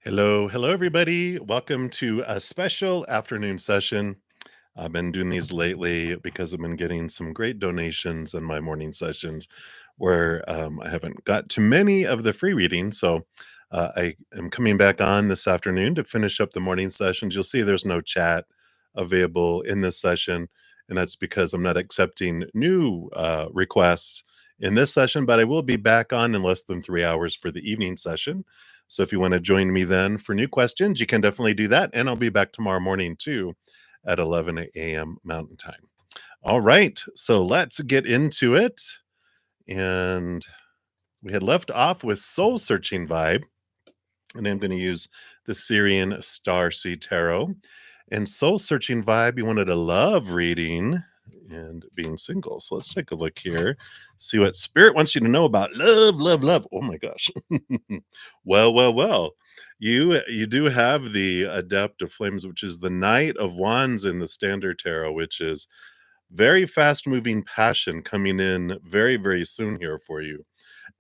Hello, everybody. Welcome to a special afternoon session. I've been doing these lately because I've been getting some great donations in my morning sessions where I haven't got too many of the free readings. So I am coming back on this afternoon to finish up the morning sessions. You'll see there's no chat available in this session, and that's because I'm not accepting new requests in this session, but I will be back on in less than 3 hours for the evening session. So if you want to join me then for new questions, you can definitely do that. And I'll be back tomorrow morning too at 11 a.m. Mountain Time. All right, so let's get into it. And we had left off with Soul Searching Vibe, and I'm going to use the Syrian Star Seed Tarot. And Soul Searching Vibe, you wanted a love reading and being single. So let's take a look here, see what Spirit wants you to know about love, love, love. Oh my gosh. Well. You do have the Adept of Flames, which is the Knight of Wands in the Standard Tarot, which is very fast moving passion coming in very, very soon here for you.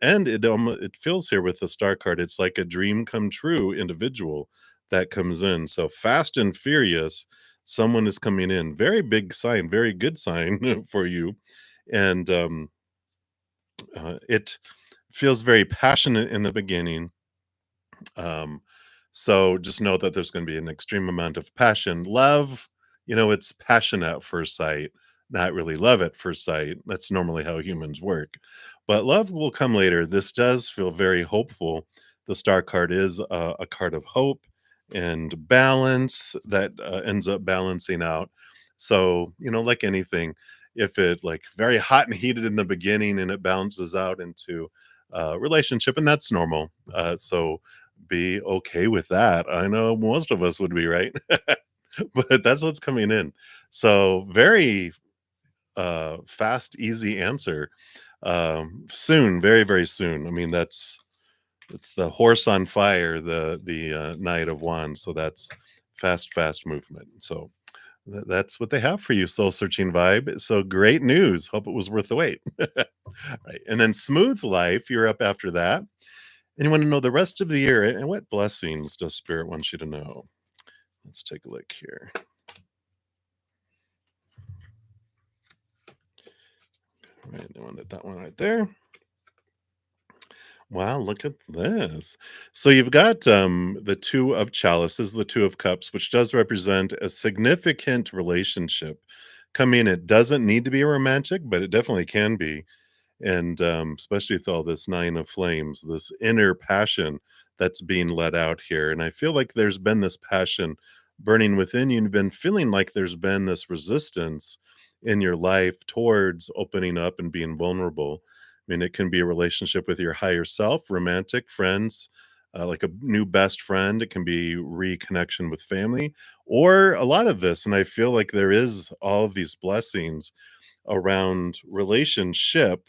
And it feels here with the star card, it's like a dream come true individual that comes in. So fast and furious, someone is coming in. Very big sign, very good sign for you. And it feels very passionate in the beginning. Um, so just know that there's going to be an extreme amount of passion. Love, it's passion at first sight, not really love at first sight. That's normally how humans work. But love will come later. This does feel very hopeful. The star card is a card of hope and balance that ends up balancing out. So, like anything, if it like very hot and heated in the beginning and it balances out into relationship, and that's normal. So be okay with that. I know most of us would be, right? But that's what's coming in. So very fast, easy answer. Soon, very, very soon. I mean, it's the horse on fire, the Knight of Wands. So that's fast movement. So that's what they have for you, soul searching vibe. So great news. Hope it was worth the wait. Right. And then smooth life, you're up after that. And you want to know the rest of the year and what blessings does Spirit want you to know? Let's take a look here. All right, I wanted that one right there. Wow, look at this. So you've got the Two of Chalices, the Two of Cups, which does represent a significant relationship coming. It doesn't need to be romantic, but it definitely can be. And especially with all this Nine of Flames, this inner passion that's being let out here. And I feel like there's been this passion burning within you. And you've been feeling like there's been this resistance in your life towards opening up and being vulnerable. I mean, it can be a relationship with your higher self, romantic, friends, like a new best friend. It can be reconnection with family, or a lot of this. And I feel like there is all of these blessings around relationship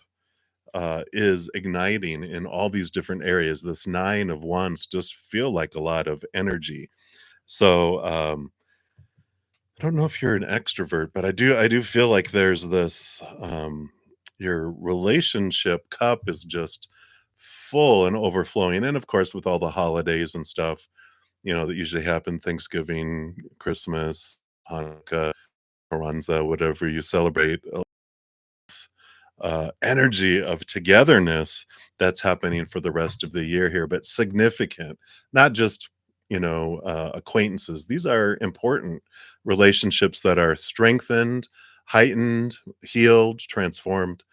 is igniting in all these different areas. This Nine of Wands just feel like a lot of energy. So I don't know if you're an extrovert, but I do feel like there's this your relationship cup is just full and overflowing. And of course, with all the holidays and stuff, that usually happen, Thanksgiving, Christmas, Hanukkah, Kwanzaa, whatever you celebrate, energy of togetherness that's happening for the rest of the year here, but significant, not just acquaintances. These are important relationships that are strengthened, heightened, healed, transformed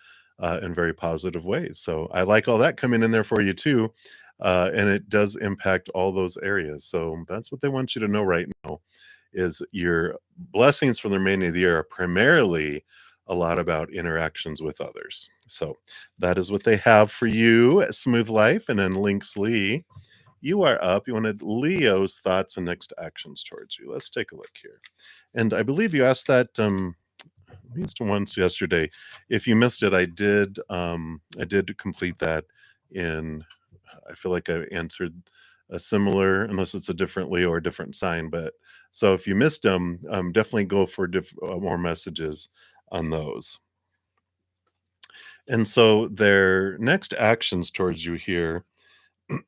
in very positive ways. So I like all that coming in there for you too. And it does impact all those areas. So that's what they want you to know right now is your blessings for the remainder of the year are primarily a lot about interactions with others. So that is what they have for you, Smooth Life. And then Lynx Lee, you are up. You wanted Leo's thoughts and next actions towards you. Let's take a look here. And I believe you asked that at least once yesterday. If you missed it, I did complete that in I feel like I answered a similar, unless it's a different Leo or a different sign. But so if you missed them, definitely go for more messages on those. And so their next actions towards you here,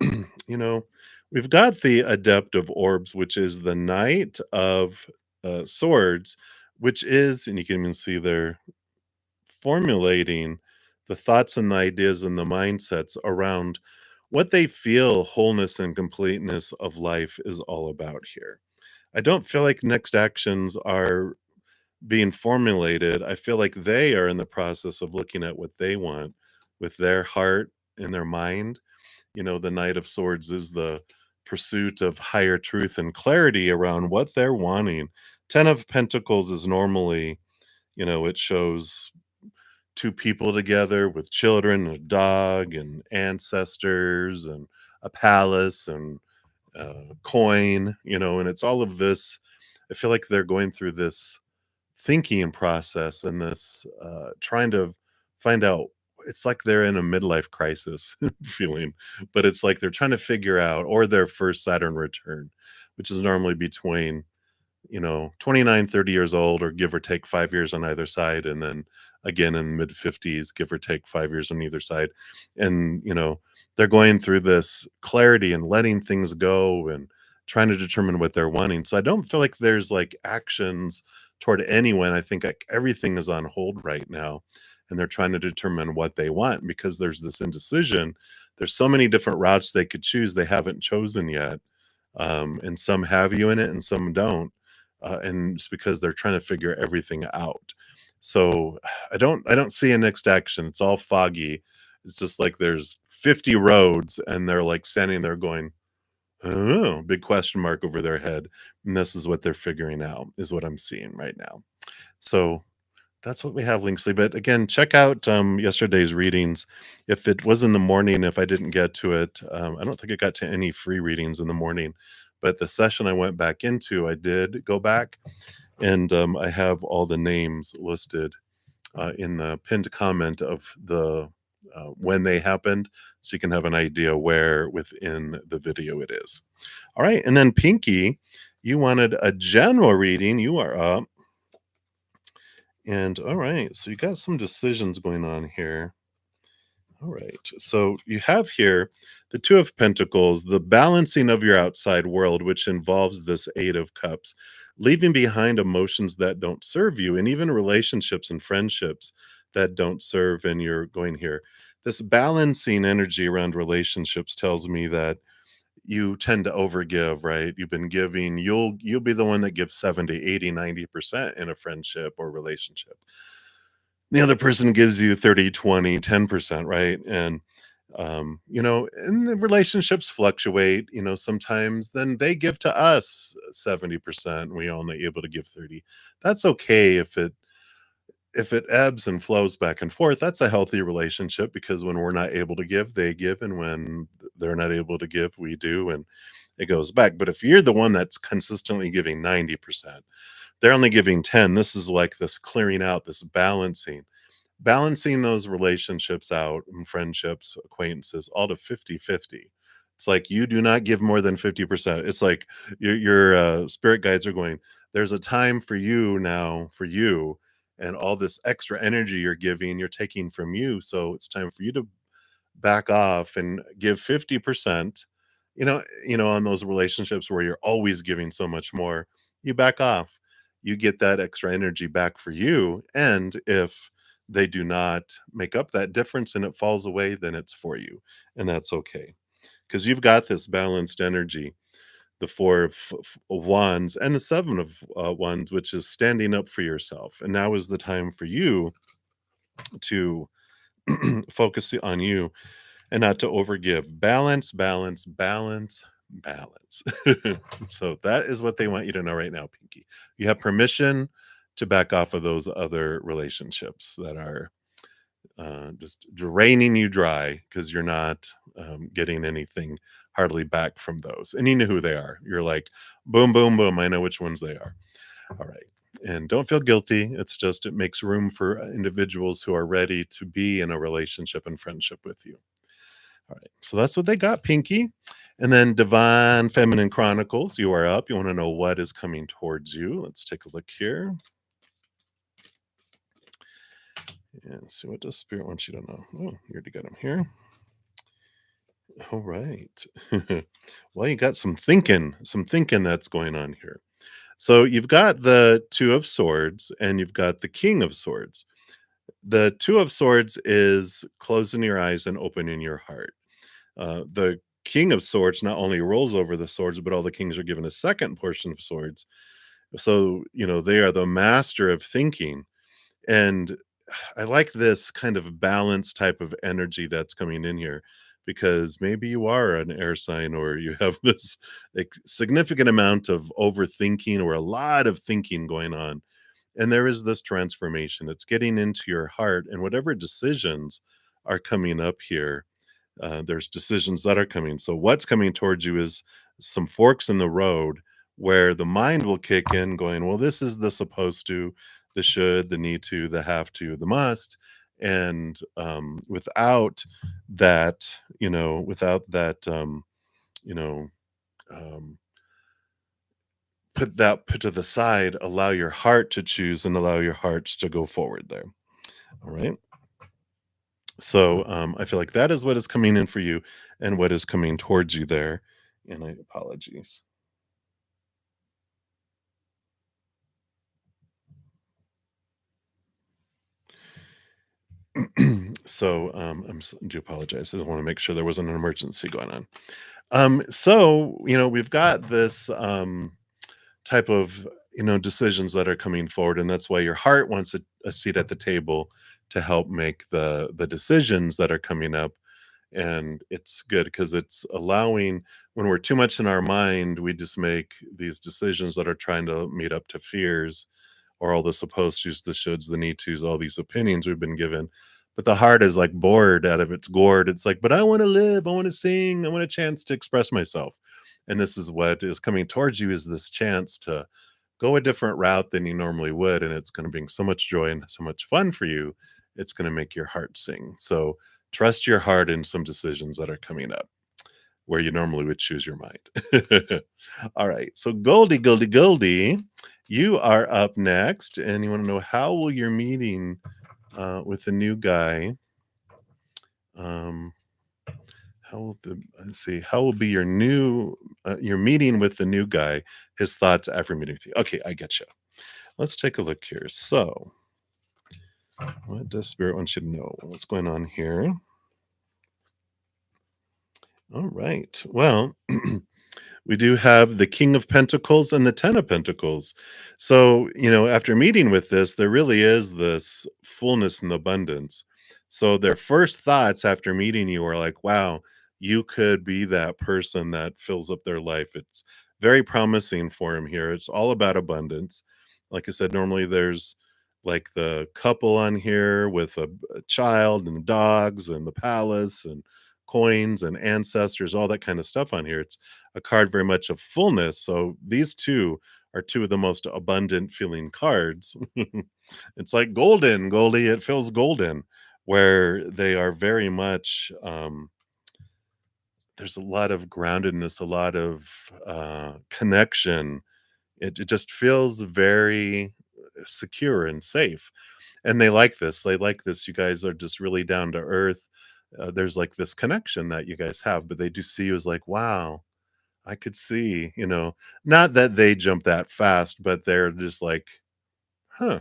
you know, We've got the Adept of Orbs, which is the Knight of Swords, which is, and you can even see there, formulating the thoughts and the ideas and the mindsets around what they feel wholeness and completeness of life is all about here. I don't feel like next actions are being formulated. I feel like they are in the process of looking at what they want with their heart and their mind. The Knight of Swords is the pursuit of higher truth and clarity around what they're wanting. Ten of Pentacles is normally, it shows two people together with children, a dog, and ancestors, and a palace, and coin, and it's all of this. I feel like they're going through this thinking process and this trying to find out. It's like they're in a midlife crisis feeling, but it's like they're trying to figure out, or their first Saturn return, which is normally between 29, 30 years old, or give or take 5 years on either side, and then again in mid 50s, give or take 5 years on either side. And, they're going through this clarity and letting things go and trying to determine what they're wanting. So I don't feel like there's like actions toward anyone. I think like everything is on hold right now, and they're trying to determine what they want because there's this indecision. There's so many different routes they could choose they haven't chosen yet. And some have you in it and some don't, and it's because they're trying to figure everything out. So I don't see a next action. It's all foggy. It's just like there's 50 roads, and they're like standing there going, "Oh," big question mark over their head. And this is what they're figuring out, is what I'm seeing right now. So that's what we have, Linksley. But again, check out yesterday's readings. If it was in the morning, if I didn't get to it, I don't think I got to any free readings in the morning. But the session I went back into, I did go back, and I have all the names listed in the pinned comment of the when they happened, so you can have an idea where within the video it is. All right, and then Pinky, you wanted a general reading. You are up. And all right, so you got some decisions going on here. All right, so you have here the Two of Pentacles, the balancing of your outside world, which involves this Eight of Cups, leaving behind emotions that don't serve you, and even relationships and friendships that don't serve. And you're going here. This balancing energy around relationships tells me that you tend to overgive, right? You've been giving, you'll be the one that gives 70, 80, 90% in a friendship or relationship. The other person gives you 30, 20, 10%, right? And and the relationships fluctuate. Sometimes then they give to us 70%, and we only able to give 30. That's okay if it ebbs and flows back and forth. That's a healthy relationship, because when we're not able to give, they give, and when they're not able to give, we do, and it goes back. But if you're the one that's consistently giving 90%, they're only giving 10, this is like this clearing out, this balancing those relationships out, and friendships, acquaintances, all to 50-50. It's like you do not give more than 50%. It's like your spirit guides are going, there's a time for you now, for you, and all this extra energy you're giving, you're taking from you. So it's time for you to back off and give 50%. On those relationships where you're always giving so much more, you back off. You get that extra energy back for you. And if they do not make up that difference and it falls away, then it's for you. And that's okay. Because you've got this balanced energy, the Four of Wands and the Seven of Wands, which is standing up for yourself. And now is the time for you to focus on you and not to overgive. Balance, balance, balance, balance. So that is what they want you to know right now, Pinky. You have permission to back off of those other relationships that are just draining you dry, because you're not getting anything hardly back from those. And you know who they are. You're like, boom, boom, boom. I know which ones they are. All right. And don't feel guilty. It's just, it makes room for individuals who are ready to be in a relationship and friendship with you. All right. So that's what they got, Pinky. And then Divine Feminine Chronicles, you are up. You want to know what is coming towards you. Let's take a look here. And see, what does Spirit want you to know? Oh, you already got them here. All right. Well, you got some thinking that's going on here. So you've got the 2 of Swords and you've got the King of Swords. The 2 of Swords is closing your eyes and opening your heart. The King of Swords not only rolls over the swords, but all the kings are given a second portion of swords. So, they are the master of thinking. And I like this kind of balance type of energy that's coming in here because maybe you are an air sign or you have this significant amount of overthinking or a lot of thinking going on. And there is this transformation. It's getting into your heart, and whatever decisions are coming up here, there's decisions that are coming. So what's coming towards you is some forks in the road where the mind will kick in, going, "Well, this is the supposed to, the should, the need to, the have to, the must." And without that, you know, um, put to the side, allow your heart to choose and allow your heart to go forward there. All right. So, I feel like that is what is coming in for you and what is coming towards you there, and I apologies. So, do apologize. I just wanna make sure there wasn't an emergency going on. So, we've got this, type of, decisions that are coming forward, and that's why your heart wants a seat at the table to help make the decisions that are coming up. And it's good because it's allowing when we're too much in our mind, we just make these decisions that are trying to meet up to fears or all the supposed tos, the shoulds, the need tos, all these opinions we've been given. But the heart is like bored out of its gourd. It's like, but I want to live, I want to sing, I want a chance to express myself. And this is what is coming towards you is this chance to go a different route than you normally would. And it's going to bring so much joy and so much fun for you. It's going to make your heart sing. So trust your heart in some decisions that are coming up where you normally would choose your mind. All right. So Goldie, you are up next, and you want to know how will your meeting with the new guy? Um, how will the let's see? How will be your meeting with the new guy? His thoughts after meeting with you. Okay, I get you. Let's take a look here. So, what does Spirit want you to know? What's going on here? All right. Well, we do have the King of Pentacles and the Ten of Pentacles. So, after meeting with this, there really is this fullness and abundance. So, their first thoughts after meeting you are like, wow, you could be that person that fills up their life. It's very promising for him here. It's all about abundance. Like I said, normally there's like the couple on here with a child and dogs and the palace and coins and ancestors, all that kind of stuff on here. It's a card very much of fullness. So these two are two of the most abundant feeling cards. It's like golden, Goldie. It feels golden, where they are very much. There's a lot of groundedness, a lot of connection. It just feels very secure and safe, and they like this. They like this. You guys are just really down to earth. There's like this connection that you guys have, but they do see you as like, wow, I could see, not that they jump that fast, but they're just like, huh.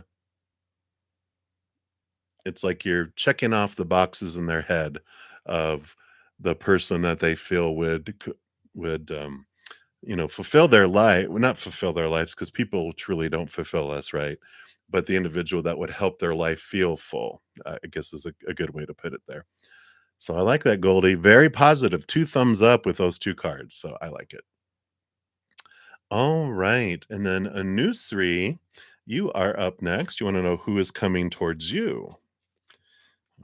It's like you're checking off the boxes in their head of the person that they feel would fulfill their life, well, not fulfill their lives because people truly don't fulfill us, right? But the individual that would help their life feel full, I guess is a good way to put it there. So I like that, Goldie. Very positive. Two thumbs up with those two cards. So I like it. All right. And then a new three, you are up next. You want to know who is coming towards you.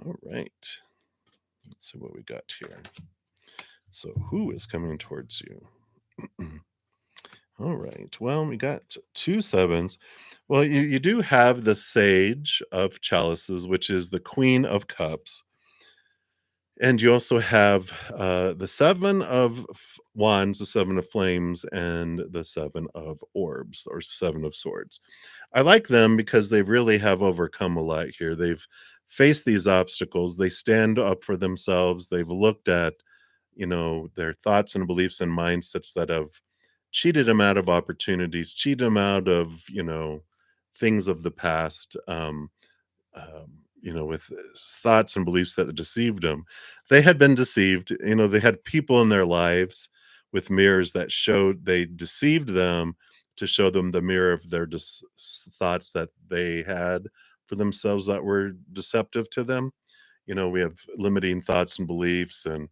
All right. Let's see what we got here. So, who is coming towards you? All right. Well, we got two sevens. Well, you do have the Sage of Chalices, which is the Queen of Cups. And you also have the Seven of Wands, the Seven of Flames, and the Seven of Orbs, or Seven of Swords. I like them because they really have overcome a lot here. They've faced these obstacles, they stand up for themselves, they've looked at their thoughts and beliefs and mindsets that have cheated them out of opportunities, cheated them out of, things of the past. With thoughts and beliefs that deceived them. They had been deceived. They had people in their lives with mirrors that showed they deceived them to show them the mirror of their thoughts that they had for themselves that were deceptive to them. We have limiting thoughts and beliefs and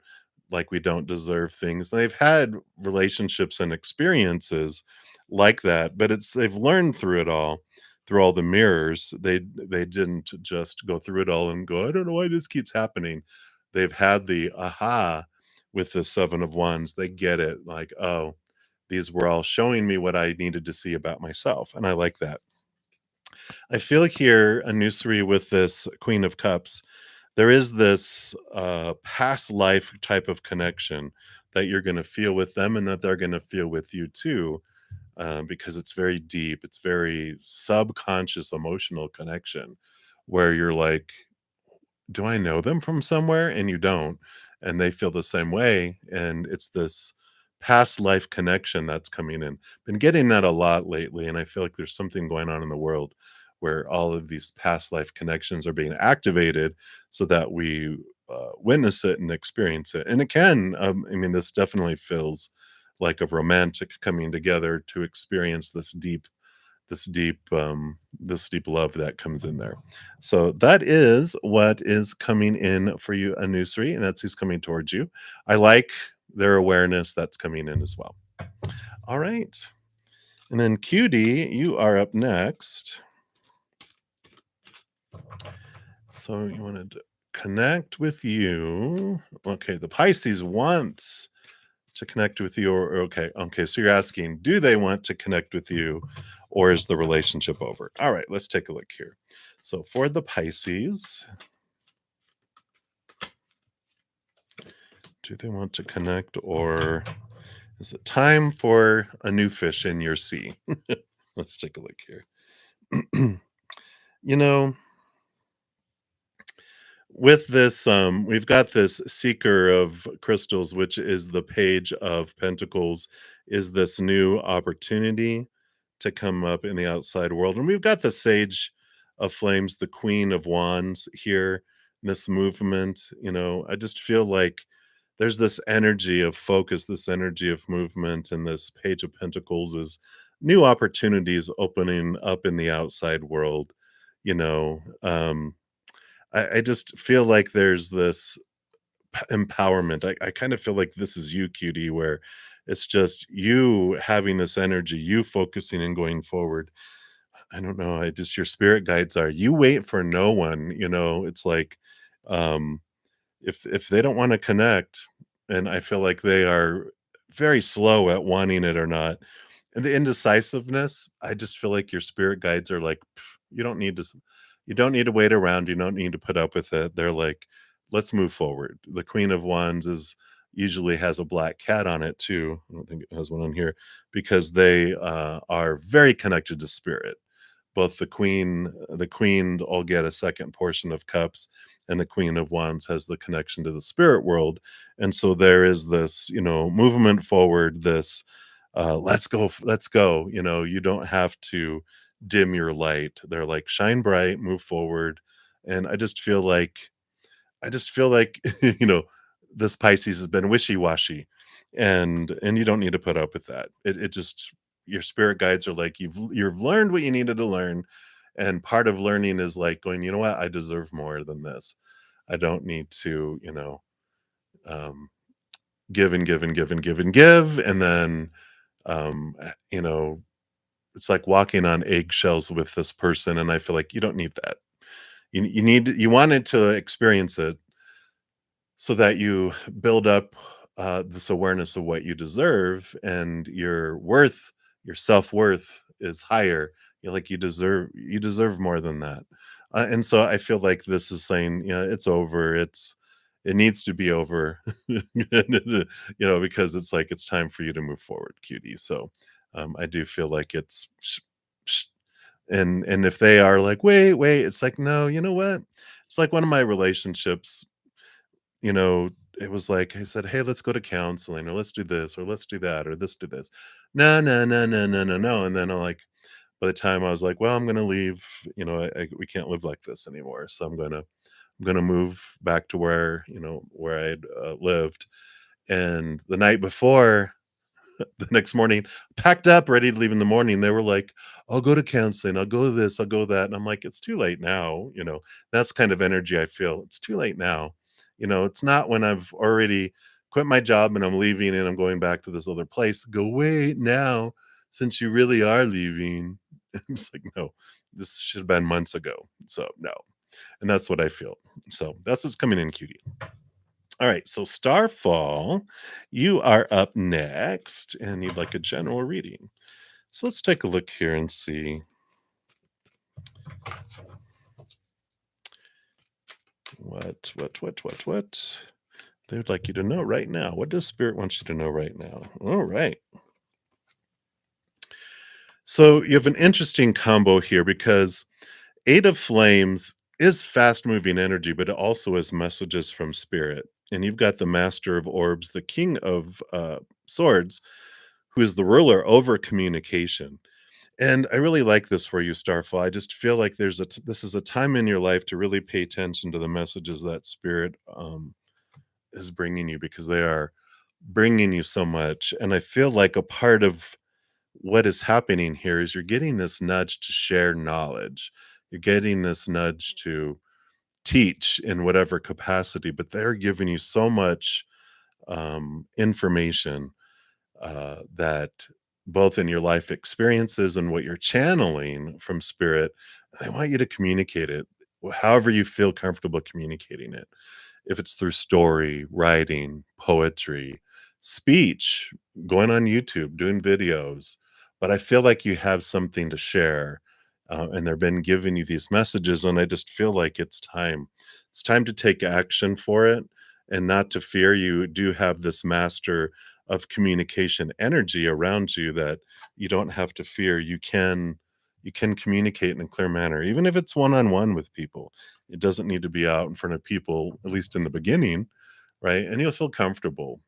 like we don't deserve things. They've had relationships and experiences like that, but they've learned through it all, through all the mirrors. They didn't just go through it all and go, I don't know why this keeps happening. They've had the aha with the seven of wands. They get it like, oh, these were all showing me what I needed to see about myself. And I like that. I feel here a new three with this Queen of Cups. There is this past life type of connection that you're going to feel with them and that they're going to feel with you too, because it's very deep. It's very subconscious emotional connection where you're like, do I know them from somewhere? And you don't. And they feel the same way. And it's this past life connection that's coming in. Been getting that a lot lately. And I feel like there's something going on in the world where all of these past life connections are being activated so that we witness it and experience it. And it can, this definitely feels like a romantic coming together to experience this deep love that comes in there. So that is what is coming in for you, Anusri, and that's who's coming towards you. I like their awareness that's coming in as well. All right. And then Cutie, you are up next. So you wanted to connect with you. Okay, the Pisces wants to connect with you, or okay, so you're asking, do they want to connect with you, or is the relationship over? All right, let's take a look here. So for the Pisces, do they want to connect, or is it time for a new fish in your sea? Let's take a look here. you know with this, we've got this seeker of crystals, which is the page of pentacles, is this new opportunity to come up in the outside world. And we've got the sage of flames, the queen of wands here, this movement. I just feel like there's this energy of focus, this energy of movement, and this page of pentacles is new opportunities opening up in the outside world. you know um I just feel like there's this empowerment. I kind of feel like this is you, cutie, where it's just you having this energy, you focusing and going forward. I don't know. I just, your spirit guides are, you wait for no one. It's like, um, if they don't want to connect, and I feel like they are very slow at wanting it or not, and the indecisiveness, I just feel like your spirit guides are like, "Pff, you don't need to wait around, you don't need to put up with it." They're like, let's move forward. The Queen of Wands is usually has a black cat on it too. I don't think it has one on here, because they are very connected to spirit. Both the queen all get a second portion of cups, and the Queen of Wands has the connection to the spirit world. And so there is this, movement forward, this let's go. You don't have to dim your light. They're like, shine bright, move forward. And I just feel like this Pisces has been wishy-washy, and you don't need to put up with that. It just, your spirit guides are like, you've learned what you needed to learn, and part of learning is like going, you know what, I deserve more than this. I don't need to, um, give and give and give and give and give, and then um, eh, you know, it's like walking on eggshells with this person, and I feel like you don't need that. You wanted to experience it so that you build up this awareness of what you deserve, and your self-worth is higher. You're like, you deserve more than that. And so I feel like this is saying, yeah, it's over. It needs to be over. Because it's like, it's time for you to move forward, cutie. So I do feel like it's and if they are like, wait, it's like, no, you know what, it's like one of my relationships, you know it was like I said, "Hey, let's go to counseling, or let's do this, or let's do that, or this do this." No, no, no, no, no, no, no. And then I like by the time I was like, "Well, I'm gonna leave, we can't live like this anymore. So I'm gonna move back to where, where I'd lived." And the night before, the next morning, packed up, ready to leave in the morning. They were like, "I'll go to counseling. I'll go to this. I'll go that." And I'm like, "It's too late now." That's kind of energy I feel. It's too late now. It's not when I've already quit my job and I'm leaving and I'm going back to this other place. Go, wait now, since you really are leaving. I'm just like, no, this should have been months ago. So no. And that's what I feel. So that's what's coming in, cutie. All right, so Starfall, you are up next, and you'd like a general reading. So let's take a look here and see what they would like you to know right now. What does Spirit want you to know right now? All right. So you have an interesting combo here because Eight of Flames is fast moving energy, but it also has messages from Spirit. And you've got the Master of Orbs, the King of Swords, who is the ruler over communication. And I really like this for you, Starfall. I just feel like this is a time in your life to really pay attention to the messages that Spirit is bringing you, because they are bringing you so much. And I feel like a part of what is happening here is you're getting this nudge to share knowledge. You're getting this nudge to teach in whatever capacity, but they're giving you so much information that both in your life experiences and what you're channeling from Spirit, they want you to communicate it however you feel comfortable communicating it. If it's through story, writing, poetry, speech, going on YouTube, doing videos. But I feel like you have something to share, and they've been giving you these messages, and I just feel like it's time. It's time to take action for it and not to fear. You do have this master of communication energy around you that you don't have to fear. You can communicate in a clear manner, even if it's one-on-one with people. It doesn't need to be out in front of people, at least in the beginning, right? And you'll feel comfortable.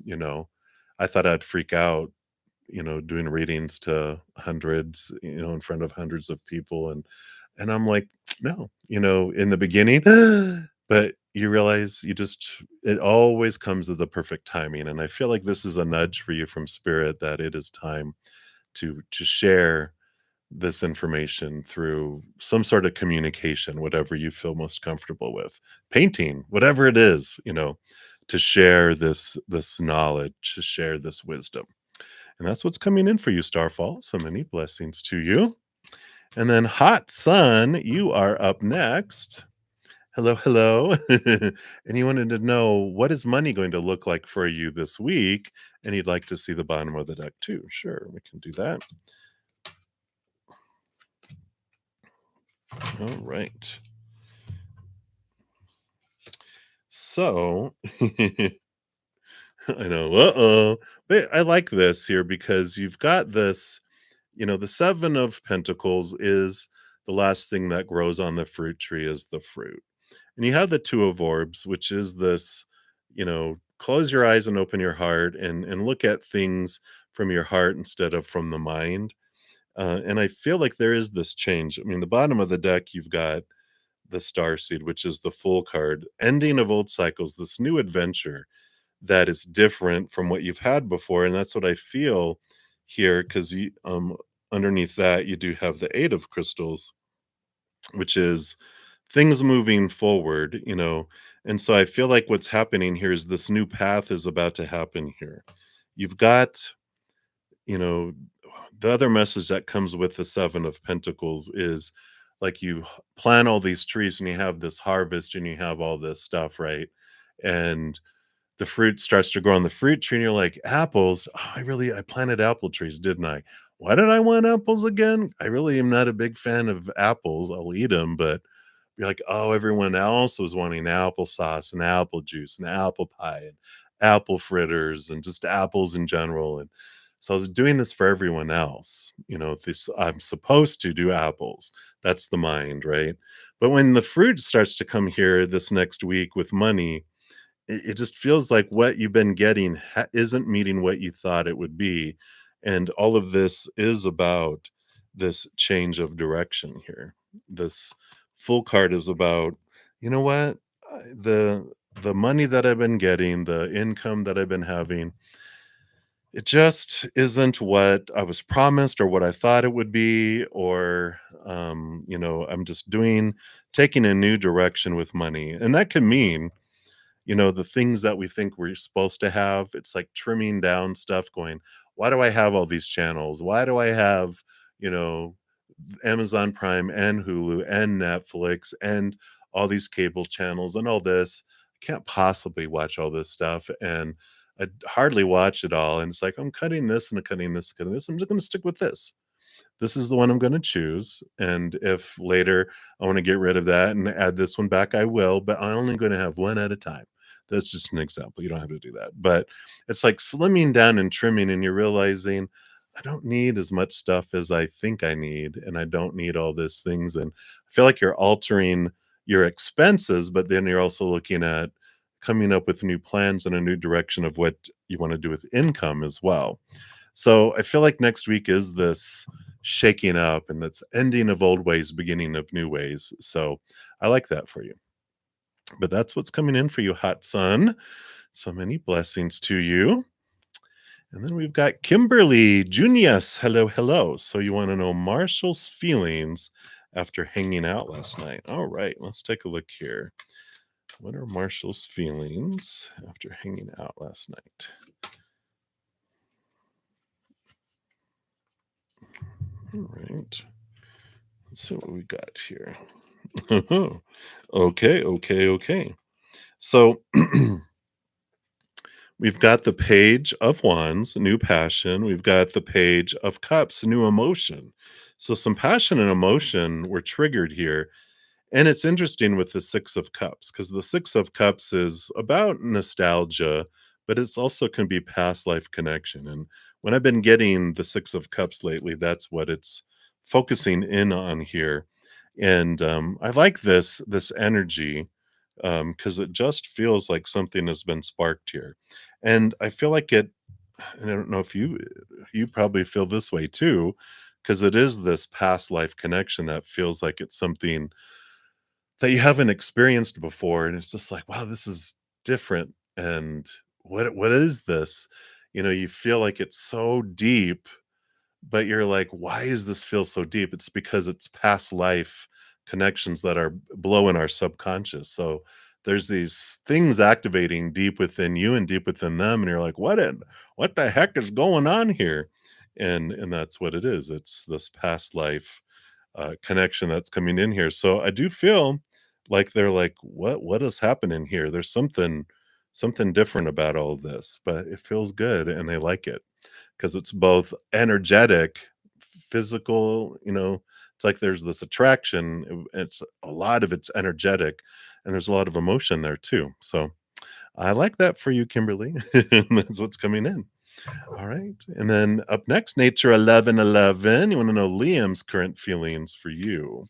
I thought I'd freak out, doing readings to hundreds, in front of hundreds of people. And I'm like, no, in the beginning, but you realize it always comes at the perfect timing. And I feel like this is a nudge for you from Spirit that it is time to share this information through some sort of communication, whatever you feel most comfortable with, painting, whatever it is, to share this knowledge, to share this wisdom. And that's what's coming in for you, Starfall. So many blessings to you. And then Hot Sun, you are up next. Hello, hello. And you wanted to know, what is money going to look like for you this week? And you'd like to see the bottom of the deck too. Sure, we can do that. All right. So I know, but I like this here because you've got this, the 7 of Pentacles is the last thing that grows on the fruit tree is the fruit. And you have the 2 of Orbs, which is this, close your eyes and open your heart and look at things from your heart instead of from the mind. And I feel like there is this change. I mean, the bottom of the deck, you've got the Star Seed, which is the Fool card, ending of old cycles, this new adventure that is different from what you've had before. And that's what I feel here, because you underneath that you do have the 8 of crystals, which is things moving forward. And so I feel like what's happening here is this new path is about to happen here. You've got, you know the other message that comes with the 7 of Pentacles is like you plant all these trees and you have this harvest and you have all this stuff, right? And the fruit starts to grow on the fruit tree and you're like, apples. Oh, I planted apple trees, didn't I? Why did I want apples again? I really am not a big fan of apples. I'll eat them, but you're like, oh, everyone else was wanting applesauce and apple juice and apple pie and apple fritters and just apples in general. And so I was doing this for everyone else. This I'm supposed to do apples. That's the mind, right? But when the fruit starts to come here this next week with money, it just feels like what you've been getting isn't meeting what you thought it would be. And all of this is about this change of direction here. This full card is about, you know what? The money that I've been getting, the income that I've been having, it just isn't what I was promised or what I thought it would be, or I'm just taking a new direction with money. And that can mean, the things that we think we're supposed to have, it's like trimming down stuff, going, why do I have all these channels? Why do I have, you know, Amazon Prime and Hulu and Netflix and all these cable channels and all this? I can't possibly watch all this stuff. And I hardly watch it all. And it's like, I'm cutting this and cutting this, cutting this. I'm just going to stick with this is the one I'm gonna choose, and if later I wanna get rid of that and add this one back, I will, but I'm only gonna have one at a time. That's just an example, you don't have to do that, but it's like slimming down and trimming, and you're realizing, I don't need as much stuff as I think I need, and I don't need all these things, and I feel like you're altering your expenses, but then you're also looking at coming up with new plans and a new direction of what you wanna do with income as well. So I feel like next week is this shaking up and that's ending of old ways, beginning of new ways. So I like that for you. But that's what's coming in for you, hot sun. So many blessings to you. And then we've got Kimberly Junius. Hello, hello. So you want to know Marshall's feelings after hanging out last night. All right, let's take a look here. What are Marshall's feelings after hanging out last night? All right. Let's see what we got here. Okay, okay, okay. So we've got the page of wands, new passion. We've got the page of cups, new emotion. So some passion and emotion were triggered here. And it's interesting with the Six of Cups because the Six of Cups is about nostalgia, but it's also can be past life connection. And when I've been getting the Six of Cups lately, that's what it's focusing in on here. And I like this energy because it just feels like something has been sparked here. And I feel like it. And I don't know if you probably feel this way too, because it is this past life connection that feels like it's something that you haven't experienced before, and it's just like, "Wow, this is different," and what is this? You feel like it's so deep, but you're like, "Why does this feel so deep?" It's because it's past life connections that are blowing our subconscious, so there's these things activating deep within you and deep within them, and you're like, what the heck is going on here?" And that's what it is. It's this past life connection that's coming in here. So I do feel like they're like, what is happening here? There's something different about all of this, but it feels good and they like it because it's both energetic, physical, it's like there's this attraction. It's a lot of it's energetic and there's a lot of emotion there too. So I like that for you, Kimberly. That's what's coming in. All right. And then up next, Nature 1111. You want to know Liam's current feelings for you.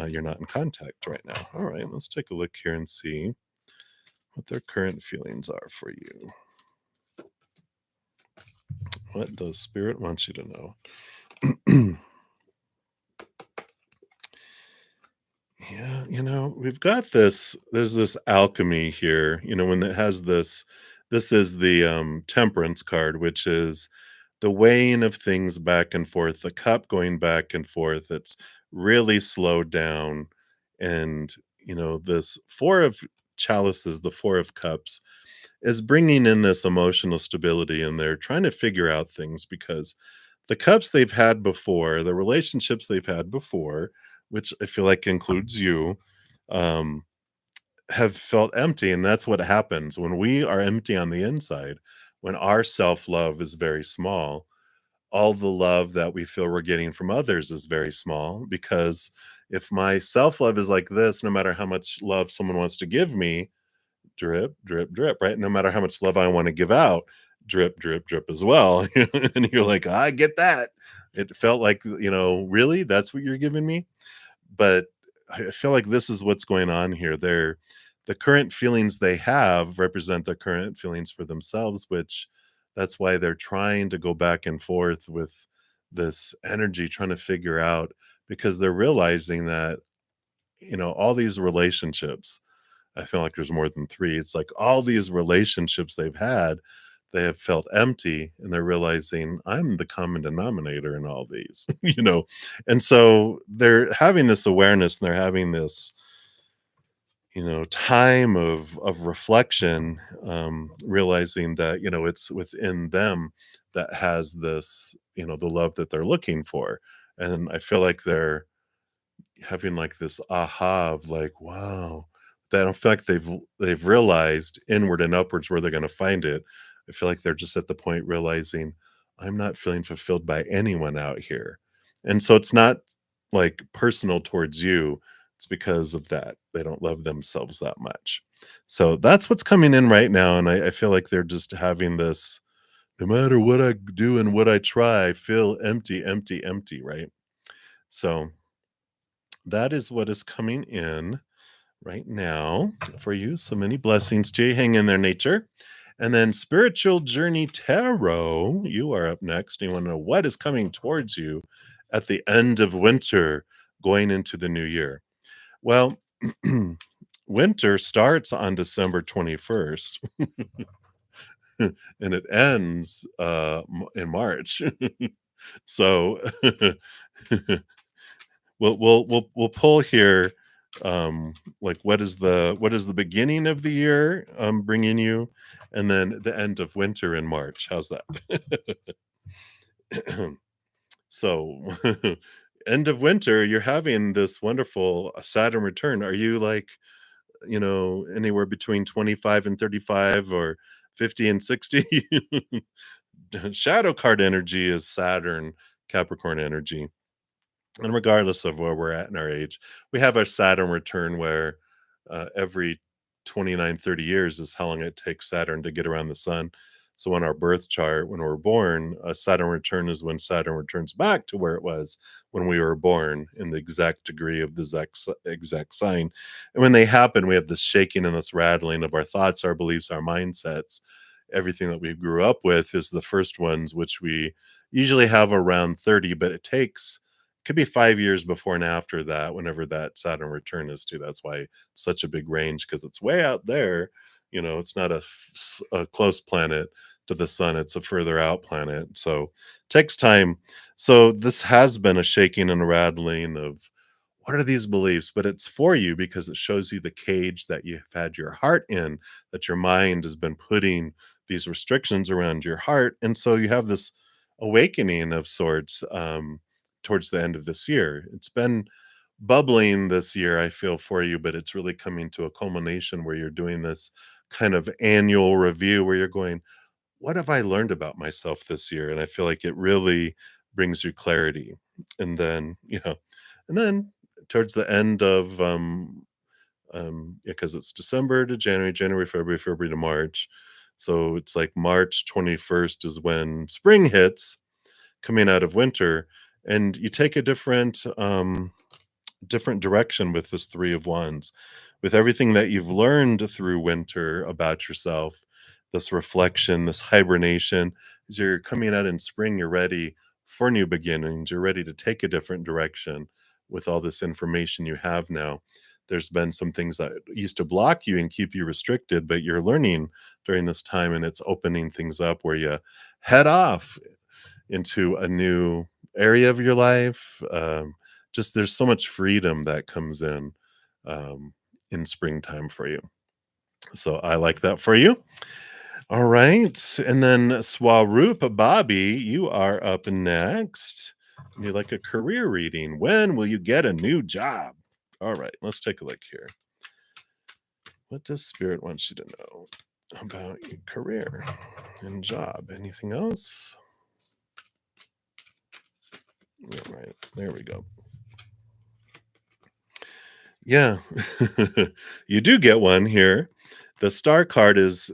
You're not in contact right now. All right. Let's take a look here and see what their current feelings are for you. What does Spirit want you to know? Yeah, we've got there's this alchemy here, when it has this is the temperance card, which is the weighing of things back and forth, the cup going back and forth. It's really slowed down. And, this four of chalices, the four of cups, is bringing in this emotional stability and they're trying to figure out things because the cups they've had before, the relationships they've had before, which I feel like includes you, um, have felt empty. And that's what happens when we are empty on the inside, when our self love is very small. All the love that we feel we're getting from others is very small because if my self love is like this, no matter how much love someone wants to give me, drip, drip, drip, right? No matter how much love I want to give out, drip, drip, drip as well. And you're like, I get that. It felt like, really? That's what you're giving me? But I feel like this is what's going on here. the current feelings they have represent the current feelings for themselves, which that's why they're trying to go back and forth with this energy, trying to figure out because they're realizing that, all these relationships, I feel like there's more than 3. It's like all these relationships they've had, they have felt empty, and they're realizing, "I'm the common denominator in all these," you know? And so they're having this awareness, and they're having this, time of reflection, realizing that, it's within them that has this, the love that they're looking for. And I feel like they're having like this aha of like, wow, that in fact they've realized inward and upwards where they're going to find it. I feel like they're just at the point realizing I'm not feeling fulfilled by anyone out here. And so it's not like personal towards you. It's because of that. They don't love themselves that much. So that's what's coming in right now. And I feel like they're just having this no matter what I do and what I try, I feel empty, empty, empty, right? So that is what is coming in right now for you. So many blessings to you. Hang in there, nature. And then Spiritual Journey Tarot, you are up next. You want to know what is coming towards you at the end of winter going into the new year. Well, winter starts on December 21st and it ends in March. So we'll pull here, like what is the beginning of the year, bringing you, and then the end of winter in March. How's that? So, end of winter, you're having this wonderful Saturn return. Are you like, anywhere between 25 and 35 or 50 and 60? Shadow card energy is Saturn, Capricorn energy. And regardless of where we're at in our age, we have our Saturn return where every 29, 30 years is how long it takes Saturn to get around the sun. So on our birth chart, when we're born, a Saturn return is when Saturn returns back to where it was when we were born in the exact degree of the exact sign. And when they happen, we have this shaking and this rattling of our thoughts, our beliefs, our mindsets. Everything that we grew up with is the first ones, which we usually have around 30, but it takes could be 5 years before and after that, whenever that Saturn return is to. That's why such a big range, because it's way out there. It's not a close planet to the sun. It's a further out planet. So takes time. So this has been a shaking and a rattling of what are these beliefs? But it's for you because it shows you the cage that you've had your heart in, that your mind has been putting these restrictions around your heart. And so you have this awakening of sorts, towards the end of this year. It's been bubbling this year, I feel, for you, but it's really coming to a culmination where you're doing this kind of annual review where you're going, what have I learned about myself this year? And I feel like it really brings you clarity. And then, and then towards the end of because it's December to January, January, February, February to March. So it's like March 21st is when spring hits, coming out of winter, and you take a different direction with this 3 of Wands. With everything that you've learned through winter about yourself, this reflection, this hibernation, as you're coming out in spring, you're ready for new beginnings. You're ready to take a different direction with all this information you have now. There's been some things that used to block you and keep you restricted, but you're learning during this time, and it's opening things up where you head off into a new area of your life. Just there's so much freedom that comes in springtime for you. So I like that for you. All right. And then Swaroop Bobby, you are up next. You like a career reading. When will you get a new job? All right, let's take a look here. What does Spirit want you to know about your career and job? Anything else? All right, there we go. Yeah, you do get one here. The star card is,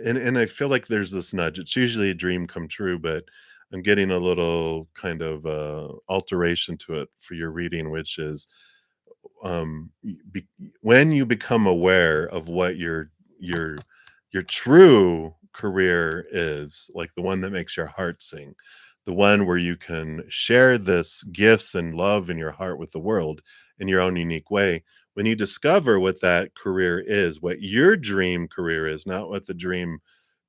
and I feel like there's this nudge. It's usually a dream come true, but I'm getting a little kind of alteration to it for your reading, which is be when you become aware of what your your true career is, like the one that makes your heart sing, the one where you can share this gifts and love in your heart with the world in your own unique way. When you discover what that career is, what your dream career is, not what the dream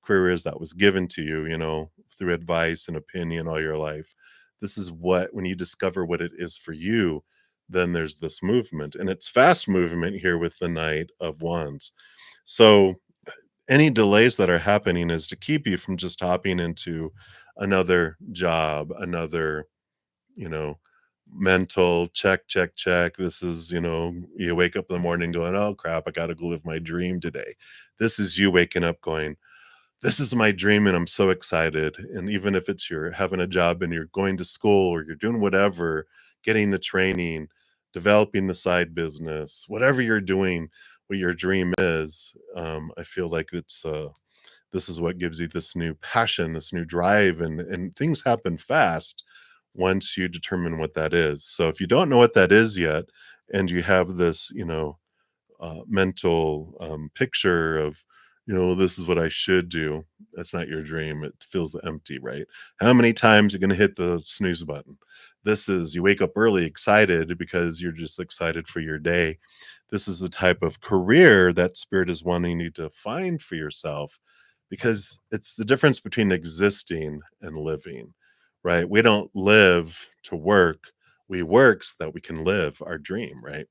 career is that was given to you, through advice and opinion all your life. This is what, when you discover what it is for you, then there's this movement, and it's fast movement here with the Knight of Wands. So any delays that are happening is to keep you from just hopping into another job, another, you know, mental check, check, check. This is, you wake up in the morning going, oh crap, I got to go live my dream today. This is you waking up going, this is my dream and I'm so excited. And even if it's you're having a job and you're going to school or you're doing whatever, getting the training, developing the side business, whatever you're doing, what your dream is, I feel like this is what gives you this new passion, this new drive, and things happen fast once you determine what that is. So if you don't know what that is yet, and you have this, mental picture of, this is what I should do. That's not your dream. It feels empty, right? How many times you're going to hit the snooze button? This is, you wake up early excited because you're just excited for your day. This is the type of career that spirit is wanting you to find for yourself, because it's the difference between existing and living, right? We don't live to work. We work so that we can live our dream, right?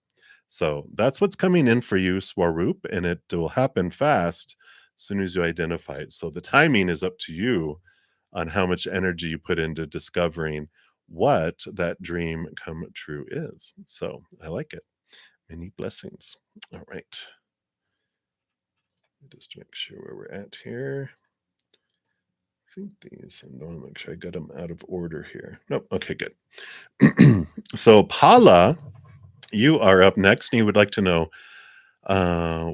So that's what's coming in for you, Swaroop, and it will happen fast as soon as you identify it. So the timing is up to you on how much energy you put into discovering what that dream come true is. So I like it. Many blessings. All right. Just make sure where we're at here. I think these, I want to make sure I got them out of order here. Nope. Okay, good. So Paula, you are up next, and you would like to know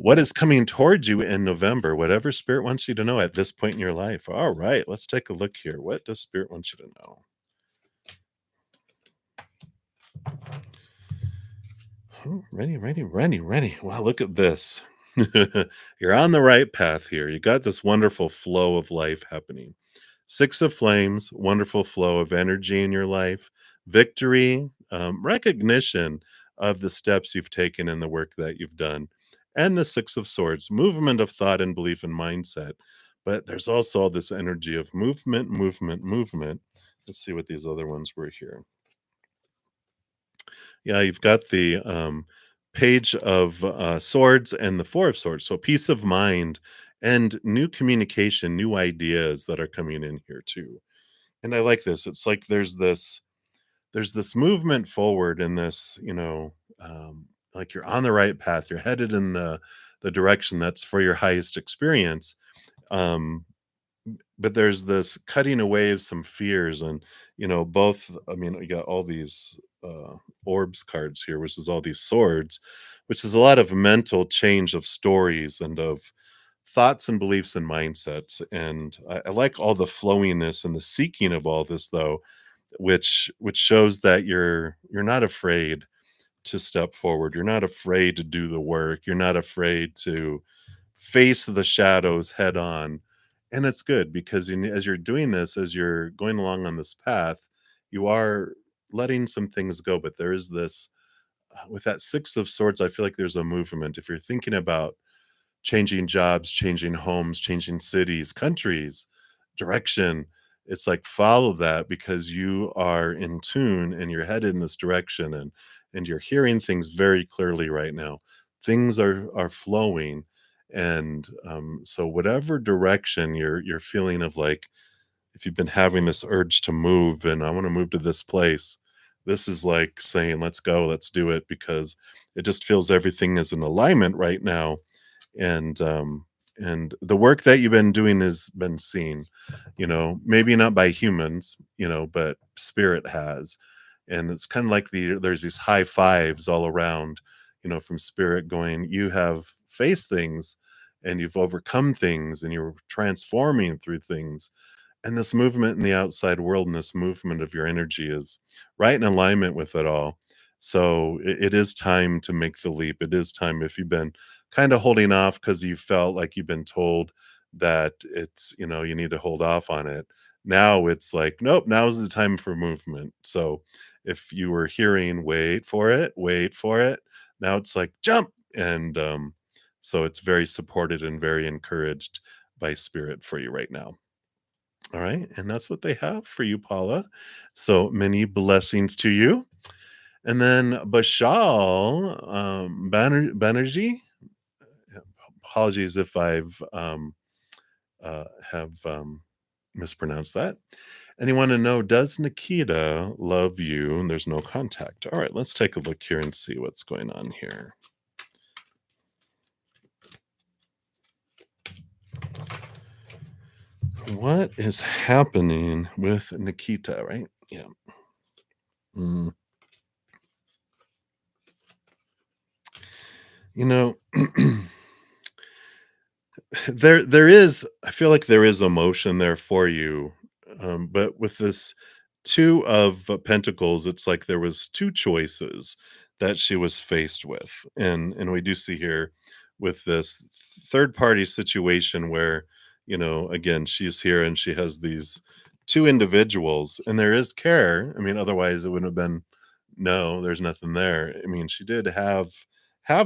what is coming towards you in November, whatever spirit wants you to know at this point in your life. All right, let's take a look here. What does spirit want you to know? Oh, ready, ready, ready, ready. Wow, look at this. You're on the right path here. You got this wonderful flow of life happening. Six of Flames, wonderful flow of energy in your life, victory, recognition of the steps you've taken and the work that you've done, and the Six of Swords, movement of thought and belief and mindset. But there's also all this energy of movement, movement, movement. Let's see what these other ones were here. Yeah, you've got the Page of Swords and the Four of Swords. So peace of mind and new communication, new ideas that are coming in here too. And I like this. It's like there's this movement forward in this, like you're on the right path. You're headed in the direction that's for your highest experience. Um, but there's this cutting away of some fears, and both, I mean, you got all these orbs cards here, which is all these swords, which is a lot of mental change of stories and of thoughts and beliefs and mindsets. And I like all the flowiness and the seeking of all this, though, which shows that you're not afraid to step forward. You're not afraid to do the work. You're not afraid to face the shadows head on. And it's good because as you're doing this, as you're going along on this path, you are letting some things go. But there is this, with that Six of Swords, I feel like there's a movement. If you're thinking about changing jobs, changing homes, changing cities, countries, direction, it's like follow that because you are in tune and you're headed in this direction, and you're hearing things very clearly right now. Things are flowing, and so whatever direction you're feeling of, like if you've been having this urge to move and I want to move to this place, this is like saying let's go, let's do it, because it just feels everything is in alignment right now. And the work that you've been doing has been seen, maybe not by humans, but spirit has. And it's kind of like there's these high fives all around, from spirit going, you have faced things and you've overcome things and you're transforming through things. And this movement in the outside world and this movement of your energy is right in alignment with it all. So it is time to make the leap. It is time if you've been kind of holding off because you felt like you've been told that it's, you need to hold off on it. Now it's like, nope, now's the time for movement. So if you were hearing, wait for it, now it's like, jump. And so it's very supported and very encouraged by spirit for you right now. All right. And that's what they have for you, Paula. So many blessings to you. And then Bashal Banerjee, apologies if have mispronounced that. And you want to know, does Nikita love you? And there's no contact. All right, let's take a look here and see what's going on here. What is happening with Nikita, right? Yeah. Mm. You know, there is, I feel like there is emotion there for you, but with this 2 of Pentacles, it's like there was 2 choices that she was faced with, and we do see here with this third party situation where, again, she's here and she has these 2 individuals, and there is care. I mean, otherwise it wouldn't have been, "No, there's nothing there." I mean, she did have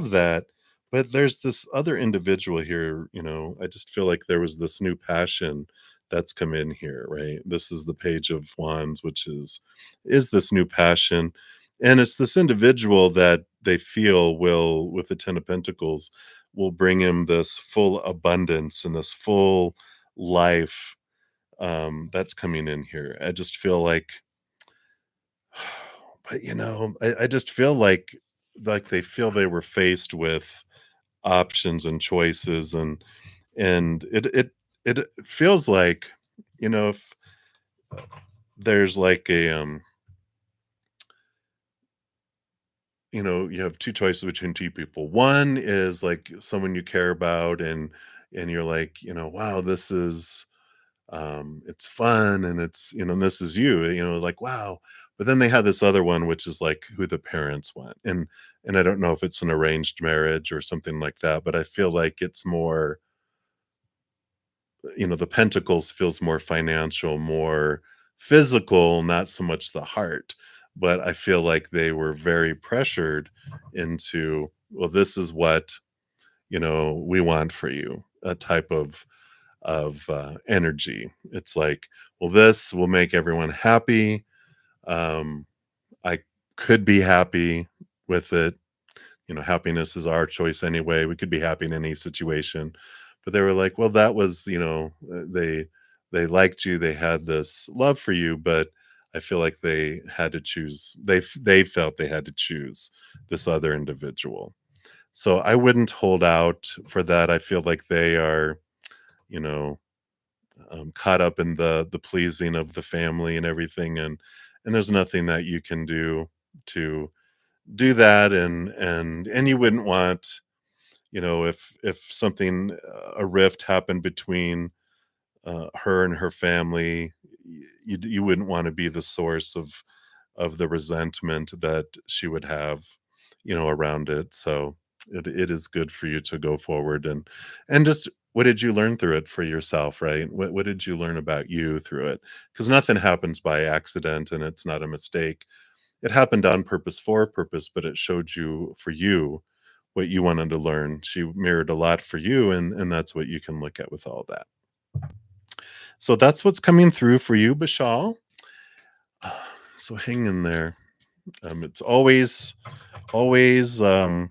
that, but there's this other individual here, I just feel like there was this new passion that's come in here, right? This is the Page of Wands, which is this new passion. And it's this individual that they feel will, with the Ten of Pentacles, will bring him this full abundance and this full life that's coming in here. I just feel like, but I just feel like they feel they were faced with options and choices, and it feels like, if there's like a you have 2 choices between 2 people. One is like someone you care about, and you're like, wow, this is it's fun, and it's, and this is you, like, wow. But then they have this other one, which is like who the parents want, and I don't know if it's an arranged marriage or something like that, but I feel like it's more, the pentacles feels more financial, more physical, not so much the heart. But I feel like they were very pressured into, well, this is what, we want for you, a type of energy. It's like, well, this will make everyone happy. I could be happy with it. Happiness is our choice anyway. We could be happy in any situation. But they were like, well, that was, they liked you, they had this love for you, but I feel like they had to choose. They felt they had to choose this other individual. So I wouldn't hold out for that. I feel like they are, you know, caught up in the pleasing of the family and everything, and there's nothing that you can do to do that, and you wouldn't want, if something, a rift happened between her and her family, you wouldn't want to be the source of the resentment that she would have, around it. So it is good for you to go forward, and just, what did you learn through it for yourself, right? What did you learn about you through it? Because nothing happens by accident, and it's not a mistake. It happened on purpose, for a purpose, but it showed you, for you, what you wanted to learn. She mirrored a lot for you, and that's what you can look at with all that. So that's what's coming through for you, Bashal. So hang in there. It's always, what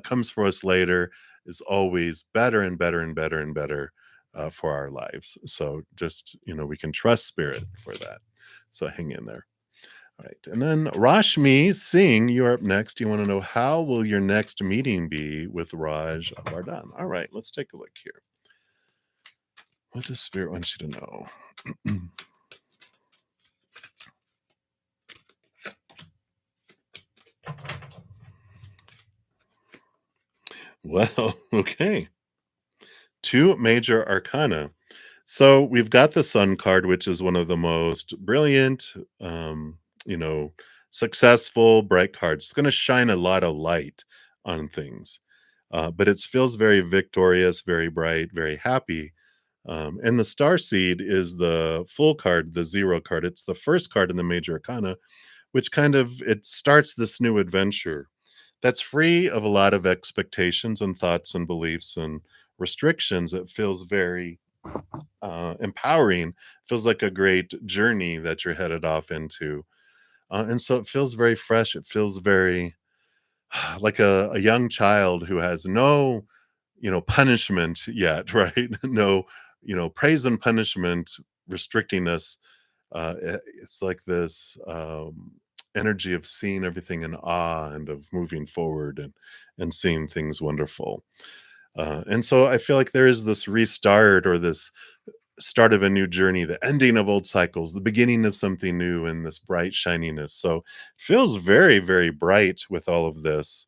comes for us later is always better and better and better and better for our lives. So just, we can trust spirit for that. So hang in there. All right. And then Rashmi Singh, you're up next. You want to know, how will your next meeting be with Raj Vardhan? All right, let's take a look here. What does spirit want you to know? Well, okay. 2 major arcana. So we've got the Sun card, which is one of the most brilliant, you know, successful, bright card. It's going to shine a lot of light on things. But it feels very victorious, very bright, very happy. And the star seed is the full card, the zero card. It's the first card in the major arcana, which kind of it starts this new adventure that's free of a lot of expectations and thoughts and beliefs and restrictions. It feels very empowering. Feels like a great journey that you're headed off into, and so it feels very fresh. It feels very like a young child who has no, punishment yet, right? No, praise and punishment restricting us. It's like this energy of seeing everything in awe and of moving forward and seeing things wonderful. And so I feel like there is this restart or this start of a new journey, the ending of old cycles, the beginning of something new, and this bright shininess. So it feels very, very bright with all of this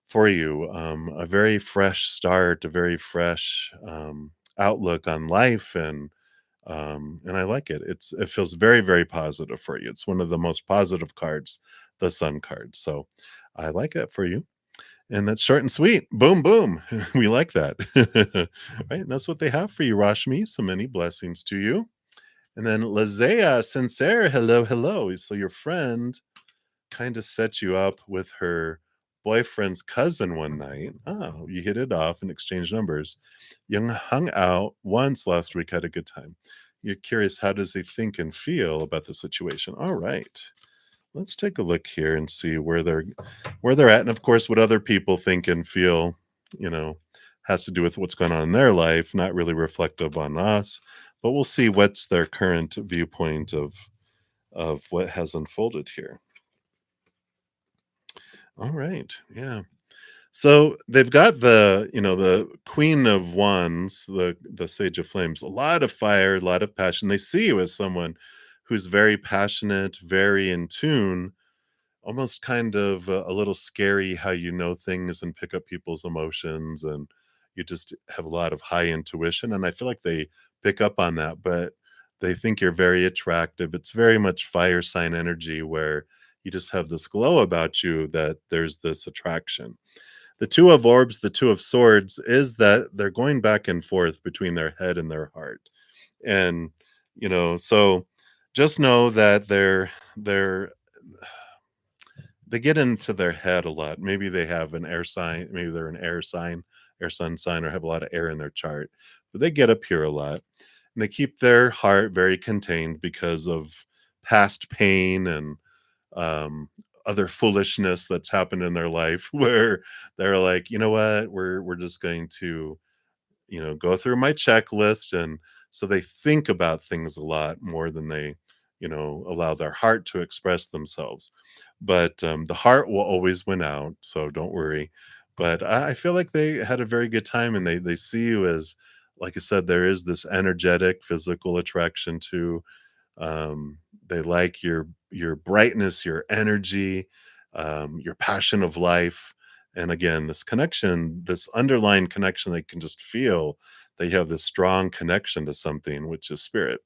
for you. A very fresh start, a very fresh outlook on life, and I like it. It feels very, very positive for you. It's one of the most positive cards, the Sun card. So I like that for you. And that's short and sweet. Boom, boom. We like that. Right. And that's what they have for you, Rashmi. So many blessings to you. And then Lazea Sincere, hello, hello. So your friend kind of set you up with her boyfriend's cousin one night. Oh, you hit it off and exchanged numbers. You hung out once last week, had a good time. You're curious, how does he think and feel about the situation? All right. Let's take a look here and see where they're at. And of course, what other people think and feel, you know, has to do with what's going on in their life, not really reflective on us. But we'll see what's their current viewpoint of what has unfolded here. All right. Yeah. So they've got the Queen of Wands, the Sage of Flames, a lot of fire, a lot of passion. They see you as someone who's very passionate, very in tune, almost kind of a little scary how you know things and pick up people's emotions, and you just have a lot of high intuition. And I feel like they pick up on that, but they think you're very attractive. It's very much fire sign energy where you just have this glow about you that there's this attraction. The Two of Orbs, the Two of Swords is that they're going back and forth between their head and their heart. And, so just know that they get into their head a lot. Maybe they have an air sign, maybe they're an air sign, air sun sign, or have a lot of air in their chart. But they get up here a lot. And they keep their heart very contained because of past pain and um, other foolishness that's happened in their life where they're like, you know what, we're just going to, go through my checklist. And so they think about things a lot more than they, allow their heart to express themselves. But the heart will always win out, so don't worry. But I feel like they had a very good time, and they see you as, like I said, there is this energetic physical attraction to. They like your brightness, your energy, your passion of life. And again, this connection, this underlying connection, they can just feel that you have this strong connection to something, which is spirit.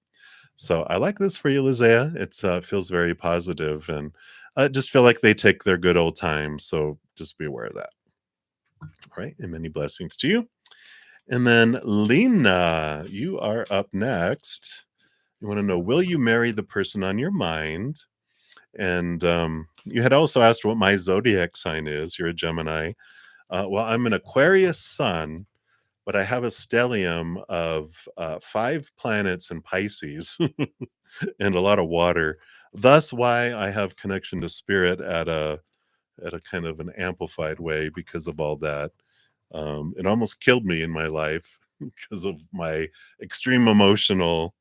So I like this for you, Lizea. It's feels very positive, and I just feel like they take their good old time. So just be aware of that. All right, and many blessings to you. And then Lena, you are up next. You want to know, will you marry the person on your mind? And you had also asked what my zodiac sign is. You're a Gemini. Well, I'm an Aquarius sun, but I have a stellium of 5 planets in Pisces and a lot of water. Thus, why I have connection to spirit at a kind of an amplified way because of all that. It almost killed me in my life because of my extreme emotional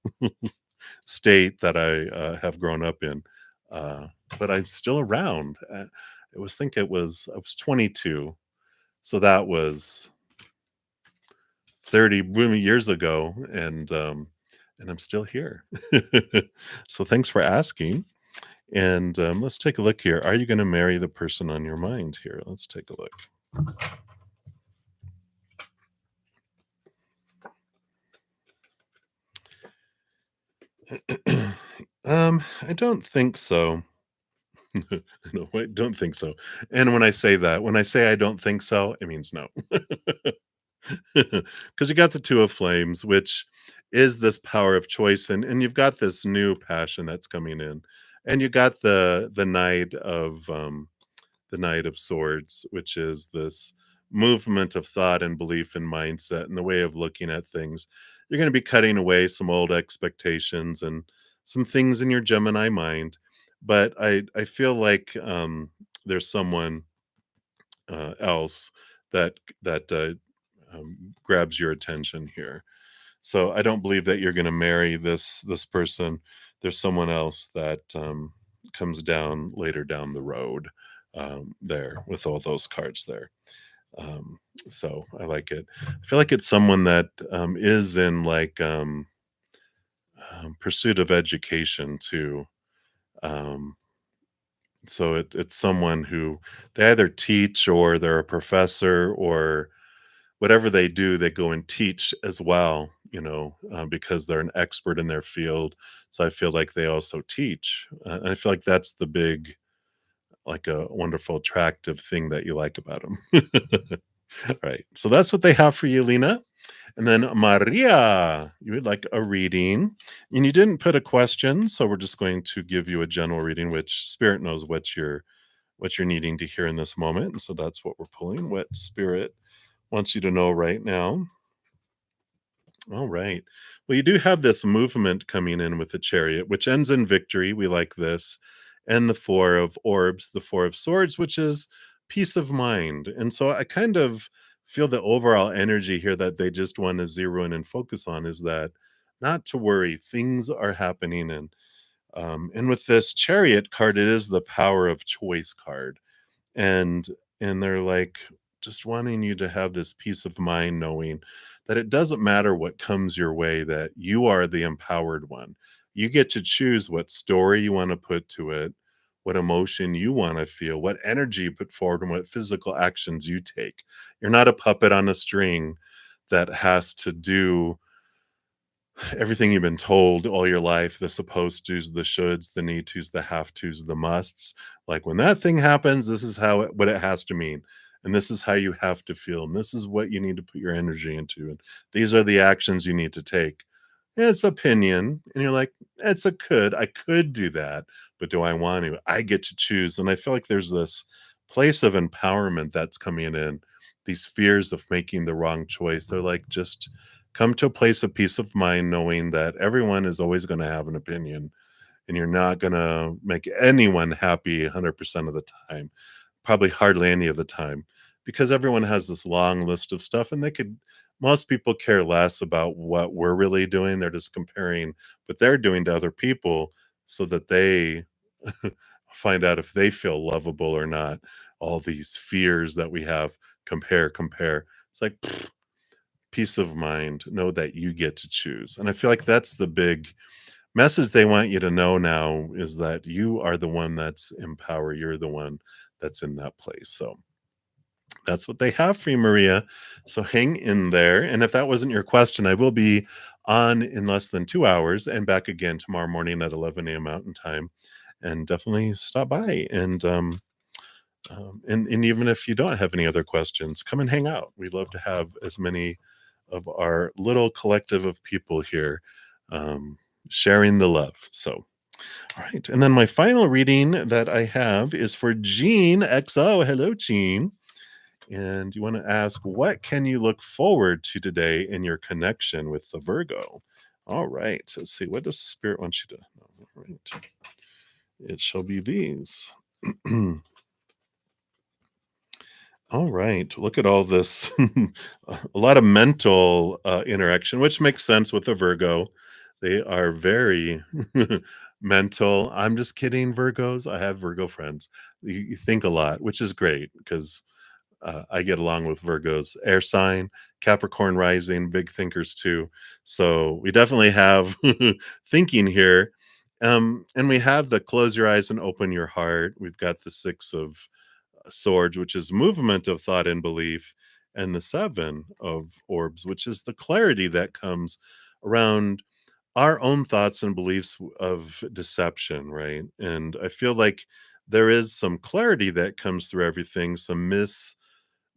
state that I have grown up in. Uh, but I'm still around. I was 22, so that was 30 years ago, and I'm still here. So thanks for asking. And let's take a look here. Are you going to marry the person on your mind here? Let's take a look. I don't think so. No, I don't think so. And when I say I don't think so, it means no. Because you got the Two of Flames, which is this power of choice, and you've got this new passion that's coming in, and you got the Knight of Swords, which is this movement of thought and belief and mindset and the way of looking at things. You're going to be cutting away some old expectations and some things in your Gemini mind, but I feel like there's someone else that grabs your attention here. So I don't believe that you're going to marry this person. There's someone else that comes down later down the road there with all those cards there. Um, so I like it. I feel like it's someone that is in like pursuit of education too. Um, so it's someone who they either teach or they're a professor or whatever they do, they go and teach as well, because they're an expert in their field. So I feel like they also teach. And I feel like that's the big, like a wonderful, attractive thing that you like about them. Right. So that's what they have for you, Lena. And then Maria, you would like a reading, and you didn't put a question, so we're just going to give you a general reading, which Spirit knows what you're needing to hear in this moment. And so that's what we're pulling. What Spirit wants you to know right now. All right. Well, you do have this movement coming in with the Chariot, which ends in victory. We like this. And the Four of Orbs, the Four of Swords, which is peace of mind. And so I kind of feel the overall energy here that they just want to zero in and focus on is that not to worry, things are happening. And with this Chariot card, it is the power of choice card, and they're like just wanting you to have this peace of mind knowing that it doesn't matter what comes your way, that you are the empowered one. You get to choose what story you want to put to it, what emotion you want to feel, what energy you put forward, and what physical actions you take. You're not a puppet on a string that has to do everything you've been told all your life, the supposed tos, the shoulds, the need tos, the have tos, the musts. Like when that thing happens, this is what it has to mean. And this is how you have to feel. And this is what you need to put your energy into. And these are the actions you need to take. It's opinion. And you're like, I could do that, but do I want to? I get to choose. And I feel like there's this place of empowerment that's coming in, these fears of making the wrong choice. They're like, just come to a place of peace of mind knowing that everyone is always going to have an opinion and you're not going to make anyone happy 100% of the time, probably hardly any of the time, because everyone has this long list of stuff and most people care less about what we're really doing. They're just comparing what they're doing to other people so that they find out if they feel lovable or not. All these fears that we have, compare. It's like, peace of mind, know that you get to choose. And I feel like that's the big message they want you to know now is that you are the one that's in power. You're the one that's in that place. So that's what they have for you, Maria. So hang in there. And if that wasn't your question, I will be on in less than 2 hours and back again tomorrow morning at 11 a.m. Mountain Time. And definitely stop by. And even if you don't have any other questions, come and hang out. We'd love to have as many of our little collective of people here um, sharing the love. So, all right. And then my final reading that I have is for Jean XO. Hello, Jean. And you want to ask, what can you look forward to today in your connection with the Virgo? All right. Let's see. What does Spirit want you to know? All right. It shall be these. All right. Look at all this. A lot of mental interaction, which makes sense with a Virgo. They are very mental. I'm just kidding, Virgos. I have Virgo friends. You think a lot, which is great because I get along with Virgos. Air sign, Capricorn rising, big thinkers too. So we definitely have thinking here. And we have the close your eyes and open your heart. We've got the Six of Swords, which is movement of thought and belief, and the Seven of Orbs, which is the clarity that comes around our own thoughts and beliefs of deception, right? And I feel like there is some clarity that comes through everything, some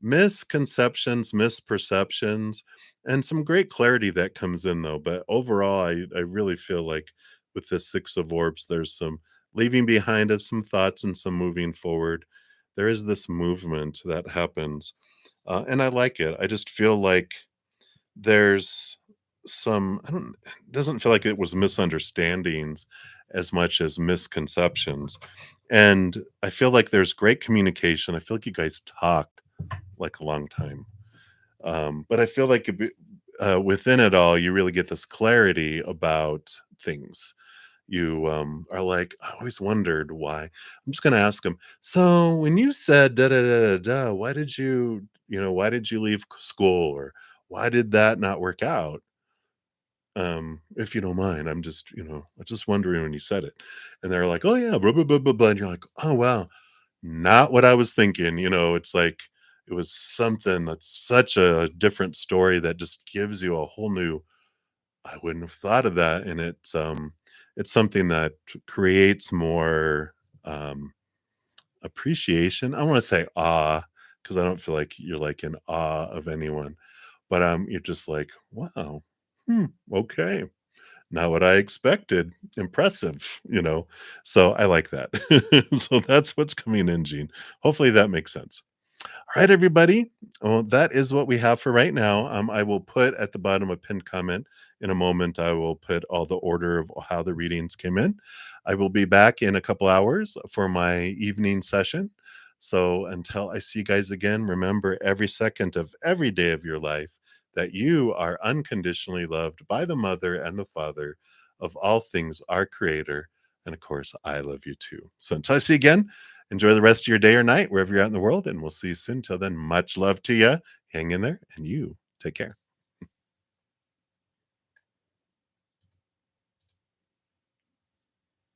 misconceptions, misperceptions, and some great clarity that comes in though. But overall, I really feel like with the Six of Orbs, there's some leaving behind of some thoughts and some moving forward. There is this movement that happens, and I like it. I just feel like there's some I don't it doesn't feel like it was misunderstandings as much as misconceptions. And I feel like there's great communication. I feel like you guys talk like a long time. But I feel like within it all, you really get this clarity about things. You are like, I always wondered why. I'm just going to ask him. So when you said da da da da da, why did why did you leave school, or why did that not work out? If you don't mind, I'm just wondering when you said it. And they're like, oh yeah, blah blah blah blah blah. And you're like, oh wow, not what I was thinking. It's like it was something that's such a different story that just gives you a whole new I wouldn't have thought of that, and it's something that creates more, appreciation. I wanna say awe, because I don't feel like you're, like, in awe of anyone, but, you're just like, "Wow, okay, not what I expected. Impressive," you know? So, I like that. So, that's what's coming in, Gene. Hopefully, that makes sense. All right, everybody. Well, that is what we have for right now. I will put at the bottom a pinned comment in a moment. I will put all the order of how the readings came in. I will be back in a couple hours for my evening session. So until I see you guys again, remember every second of every day of your life that you are unconditionally loved by the mother and the father of all things, our creator. And of course, I love you too. So until I see you again, enjoy the rest of your day or night, wherever you're at in the world, and we'll see you soon. Till then, much love to you. Hang in there, and you take care.